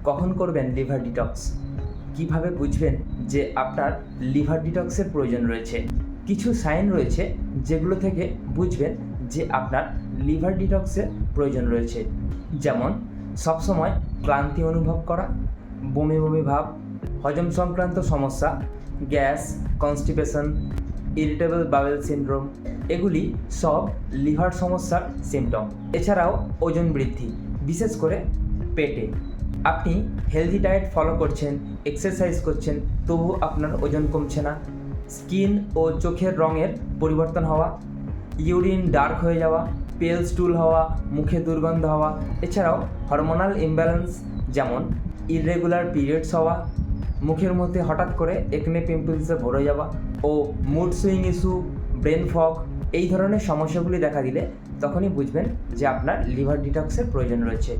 কখন করবেন liver detox? কিভাবে বুঝবেন যে আপনার লিভার ডিটক্সের প্রয়োজন রয়েছে? কিছু সাইন রয়েছে যেগুলো থেকে বুঝবেন যে আপনার লিভার ডিটক্সের প্রয়োজন রয়েছে, যেমন সবসময় ক্লান্তি অনুভব করা, বমি বমি ভাব, হজম সংক্রান্ত সমস্যা, gas, constipation, irritable bowel syndrome, এগুলি সব লিভার সমস্যার সিমটম। এছাড়াও ওজন বৃদ্ধি, বিশেষ করে পেটে। আপনি হেলদি ডায়েট ফলো করছেন, এক্সারসাইজ করছেন, তবু আপনার ওজন কমছে না। স্কিন ও চোখের রঙের পরিবর্তন হওয়া, ইউরিন ডার্ক হয়ে যাওয়া, পেল স্টুল হওয়া, মুখে দুর্গন্ধ হওয়া, এছাড়াও হরমোনাল ইমব্যালেন্স যেমন ইররেগুলার পিরিয়ডস হওয়া, মুখের মধ্যে হঠাৎ করে একনে পিম্পলসে ভরে যাওয়া ও mood swing issue, brain fog, এই ধরনের সমস্যাগুলি দেখা দিলে তখনই বুঝবেন যে আপনার লিভার ডিটক্সের প্রয়োজন রয়েছে।